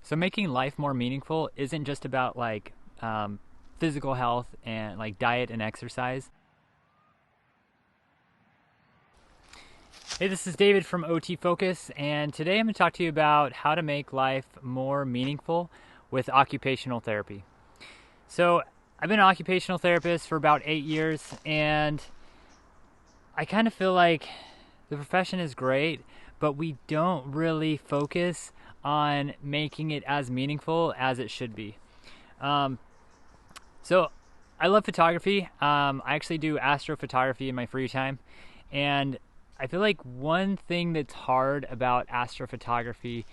So making life more meaningful isn't just about physical health and like diet and exercise. Hey, this is David from OT Focus, and today I'm going to talk to you about how to make life more meaningful with occupational therapy. So I've been an occupational therapist for about 8 years, and I kind of feel like the profession is great, but we don't really focus on making it as meaningful as it should be. So I love photography. I actually do astrophotography in my free time, and I feel like one thing that's hard about astrophotography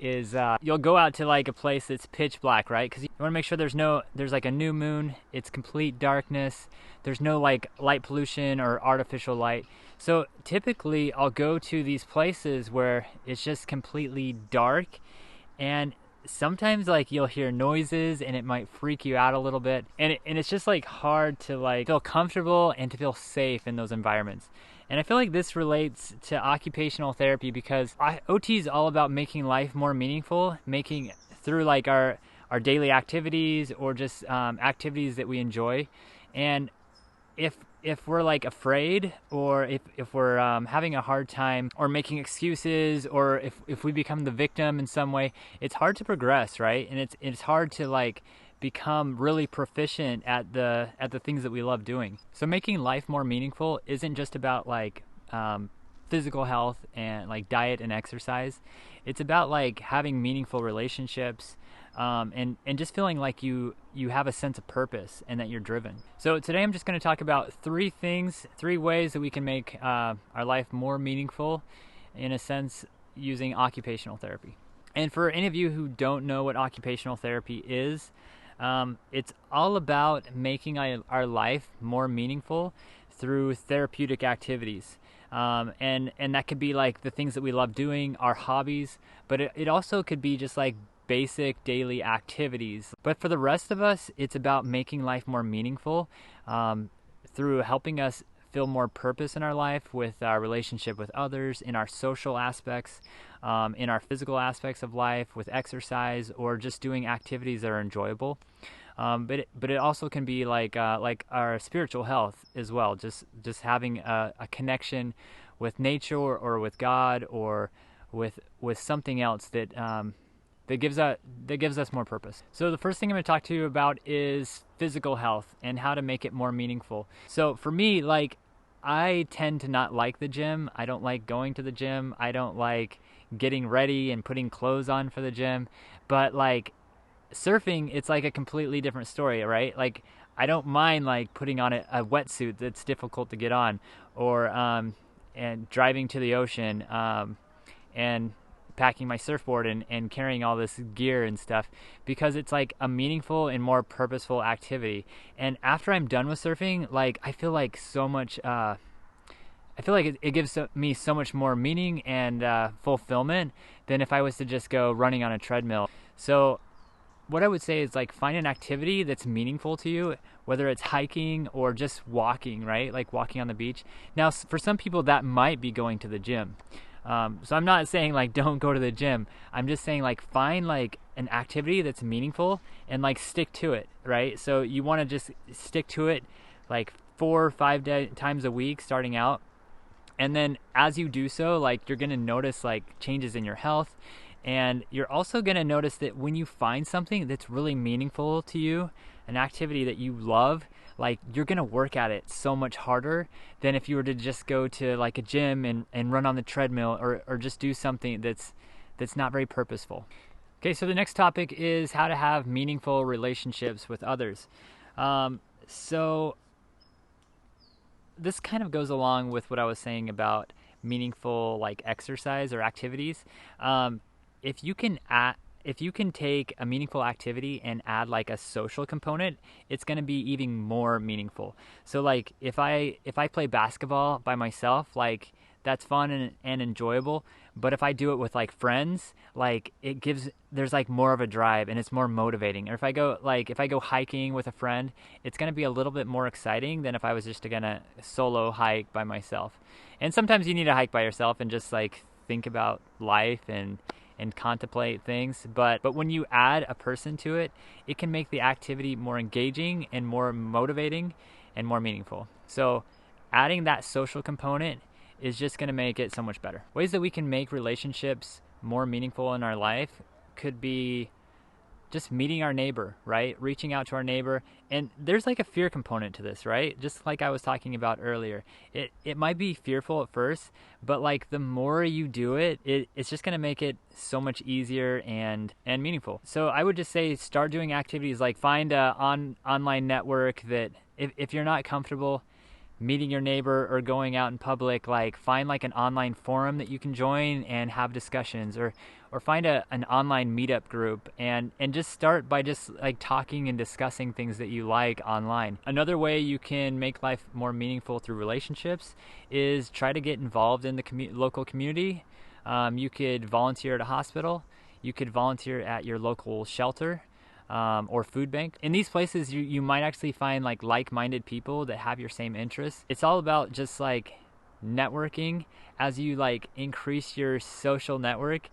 is you'll go out to like a place that's pitch black, right? Because you want to make sure there's like a new moon, it's complete darkness, there's no like light pollution or artificial light. So typically I'll go to these places where it's just completely dark, and sometimes like you'll hear noises and it might freak you out a little bit, and it's just like hard to like feel comfortable and to feel safe in those environments. And I feel like this relates to occupational therapy because OT is all about making life more meaningful, making through like our daily activities or just activities that we enjoy. And if we're like afraid, or if we're having a hard time or making excuses, or if we become the victim in some way, it's hard to progress, right? And it's hard to like become really proficient at the things that we love doing. So making life more meaningful isn't just about like physical health and like diet and exercise. It's about like having meaningful relationships, and just feeling like you have a sense of purpose and that you're driven. So today I'm just going to talk about three ways that we can make our life more meaningful, in a sense, using occupational therapy. And for any of you who don't know what occupational therapy is, it's all about making our life more meaningful through therapeutic activities. And that could be like the things that we love doing, our hobbies, but it also could be just like basic daily activities. But for the rest of us, it's about making life more meaningful through helping us feel more purpose in our life, with our relationship with others, in our social aspects, in our physical aspects of life, with exercise, or just doing activities that are enjoyable. But it also can be like our spiritual health as well. Just having a connection with nature, or with God, or with something else that gives us more purpose. So the first thing I'm going to talk to you about is physical health and how to make it more meaningful. So for me, like, I tend to not like the gym. I don't like going to the gym. I don't like getting ready and putting clothes on for the gym. But like surfing, it's like a completely different story, right? Like, I don't mind like putting on a wetsuit that's difficult to get on, or and driving to the ocean, and packing my surfboard and carrying all this gear and stuff, because it's like a meaningful and more purposeful activity. And after I'm done with surfing, like, I feel like so much I feel like it gives me so much more meaning and fulfillment than if I was to just go running on a treadmill. So what I would say is, like, find an activity that's meaningful to you, whether it's hiking or just walking, right? Like walking on the beach. Now, for some people that might be going to the gym. So I'm not saying like don't go to the gym. I'm just saying like find like an activity that's meaningful and like stick to it, right? So you want to just stick to it like 4 or 5 times a week starting out. And then as you do so, like, you're going to notice like changes in your health. And you're also going to notice that when you find something that's really meaningful to you, an activity that you love, like, you're going to work at it so much harder than if you were to just go to like a gym and run on the treadmill, or just do something that's not very purposeful. Okay, so the next topic is how to have meaningful relationships with others. So this kind of goes along with what I was saying about meaningful like exercise or activities. If you can take a meaningful activity and add like a social component, it's going to be even more meaningful. So like if I play basketball by myself, like, that's fun and enjoyable. But if I do it with like friends, like, there's like more of a drive and it's more motivating. Or if I go hiking with a friend, it's going to be a little bit more exciting than if I was just going to solo hike by myself. And sometimes you need to hike by yourself and just like think about life and and contemplate things. But when you add a person to it, it can make the activity more engaging and more motivating and more meaningful. So adding that social component is just going to make it so much better. Ways that we can make relationships more meaningful in our life could be just meeting our neighbor, right? Reaching out to our neighbor. And there's like a fear component to this, right? Just like I was talking about earlier. It might be fearful at first, but like the more you do it, it's just going to make it so much easier and meaningful. So I would just say start doing activities like find a online network that if you're not comfortable meeting your neighbor or going out in public, like find like an online forum that you can join and have discussions, or find an online meetup group and just start by just like talking and discussing things that you like online. Another way you can make life more meaningful through relationships is try to get involved in the local community. You could volunteer at a hospital. You could volunteer at your local shelter. Or food bank. In these places, you might actually find like-minded people that have your same interests. It's all about just like networking. As you like increase your social network,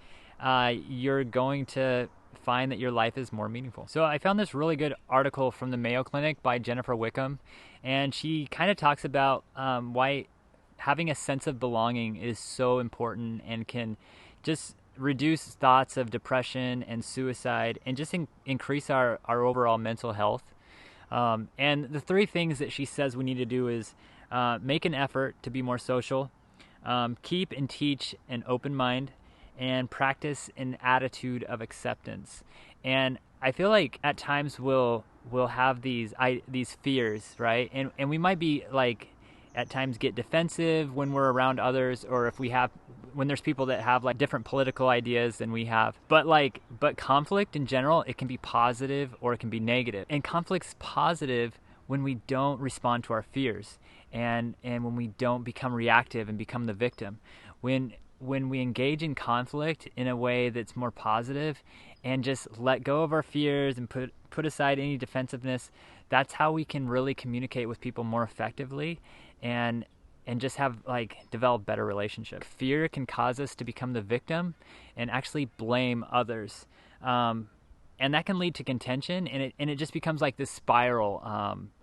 you're going to find that your life is more meaningful. So I found this really good article from the Mayo Clinic by Jennifer Wickham, and she kind of talks about why having a sense of belonging is so important and can just reduce thoughts of depression and suicide and just increase our overall mental health. And the three things that she says we need to do is make an effort to be more social, keep and teach an open mind, and practice an attitude of acceptance. And I feel like at times we'll have these fears, right? And we might be like at times get defensive when we're around others, or when there's people that have like different political ideas than we have. But conflict in general, it can be positive or it can be negative. And conflict's positive when we don't respond to our fears and when we don't become reactive and become the victim. When we engage in conflict in a way that's more positive and just let go of our fears and put aside any defensiveness, that's how we can really communicate with people more effectively and just have develop better relationships. Fear can cause us to become the victim and actually blame others. And that can lead to contention, and it just becomes like this spiral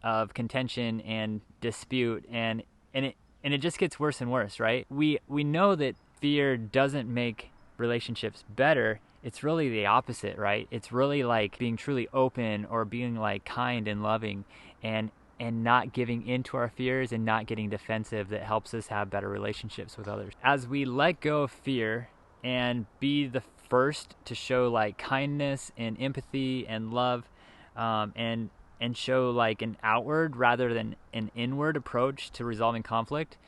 of contention and dispute, and it just gets worse and worse, right? We know that fear doesn't make relationships better. It's really the opposite, right? It's really like being truly open or being like kind and loving and not giving into our fears and not getting defensive that helps us have better relationships with others. As we let go of fear and be the first to show like kindness and empathy and love, and show like an outward rather than an inward approach to resolving conflict,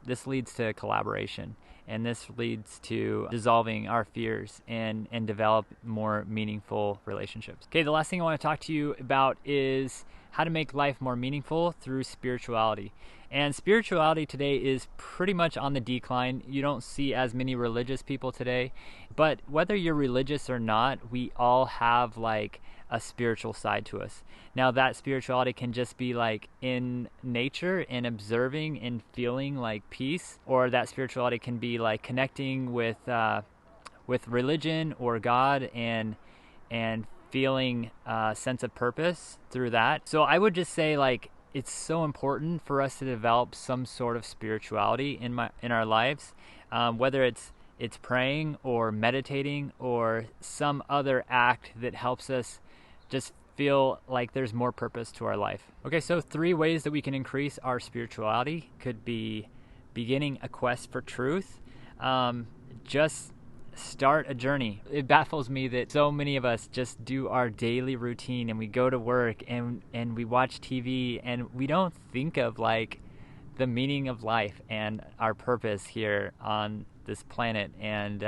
this leads to collaboration. And this leads to dissolving our fears and develop more meaningful relationships. Okay, the last thing I want to talk to you about is how to make life more meaningful through spirituality. And spirituality today is pretty much on the decline. You don't see as many religious people today. But whether you're religious or not, we all have like a spiritual side to us. Now that spirituality can just be like in nature and observing and feeling like peace, or that spirituality can be like connecting with religion or God and feeling a sense of purpose through that. So I would just say like it's so important for us to develop some sort of spirituality in our lives, whether it's praying or meditating or some other act that helps us just feel like there's more purpose to our life. Okay, so 3 ways that we can increase our spirituality could be beginning a quest for truth. Just start a journey. It baffles me that so many of us just do our daily routine and we go to work and we watch TV and we don't think of like the meaning of life and our purpose here on this planet and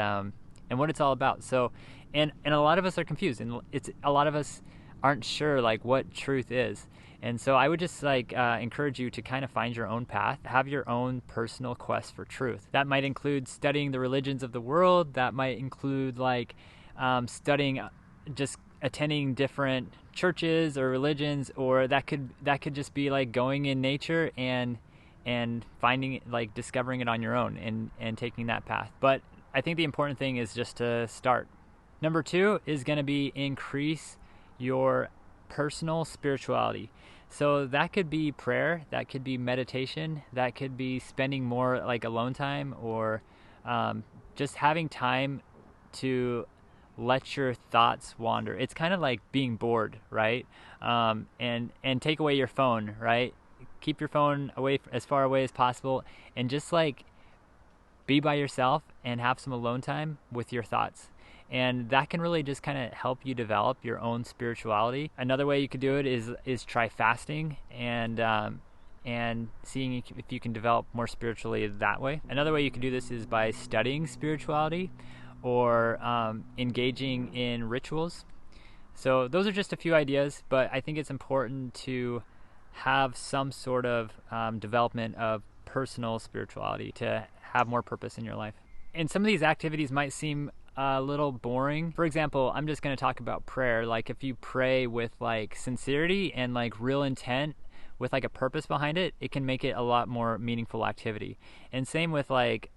what it's all about. So and a lot of us are confused, and a lot of us aren't sure like what truth is. And so I would just encourage you to kind of find your own path, have your own personal quest for truth. That might include studying the religions of the world. That might include studying, just attending different churches or religions, or that could just be like going in nature and finding discovering it on your own and taking that path. But I think the important thing is just to start. Number 2 is going to be increase your personal spirituality. So that could be prayer, that could be meditation, that could be spending more like alone time, or just having time to let your thoughts wander. It's kind of like being bored, right? And take away your phone, right? Keep your phone away, as far away as possible, and just like be by yourself and have some alone time with your thoughts. And that can really just kind of help you develop your own spirituality. Another way you could do it is try fasting and seeing if you can develop more spiritually that way. Another way you can do this is by studying spirituality or engaging in rituals. So those are just a few ideas, but I think it's important to have some sort of development of personal spirituality to have more purpose in your life. And some of these activities might seem a little boring. For example, I'm just going to talk about prayer. Like if you pray with like sincerity and like real intent with like a purpose behind it, it can make it a lot more meaningful activity. And same with like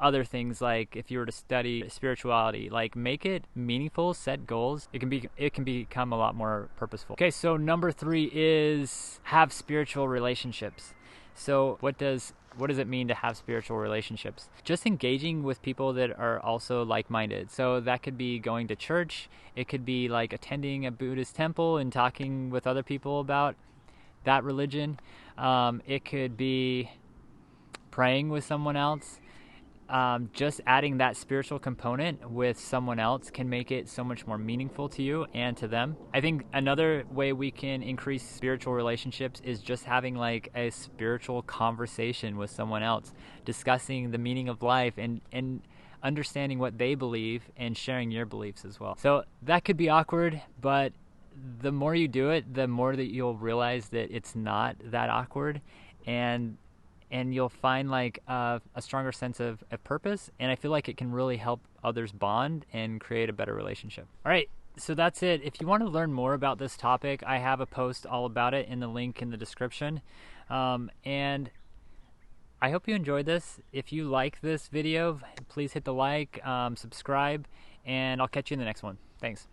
other things, like if you were to study spirituality, like make it meaningful, set goals. It can become a lot more purposeful. Okay, so number 3 is have spiritual relationships. So what does it mean to have spiritual relationships? Just engaging with people that are also like-minded. So that could be going to church. It could be like attending a Buddhist temple and talking with other people about that religion. It could be praying with someone else. Just adding that spiritual component with someone else can make it so much more meaningful to you and to them. I think another way we can increase spiritual relationships is just having like a spiritual conversation with someone else, discussing the meaning of life and understanding what they believe and sharing your beliefs as well. So that could be awkward, but the more you do it, the more that you'll realize that it's not that awkward, and you'll find like a stronger sense of purpose, and I feel like it can really help others bond and create a better relationship. All right, so that's it. If you want to learn more about this topic, I have a post all about it in the link in the description. And I hope you enjoyed this. If you like this video, please hit the like, subscribe, and I'll catch you in the next one. Thanks.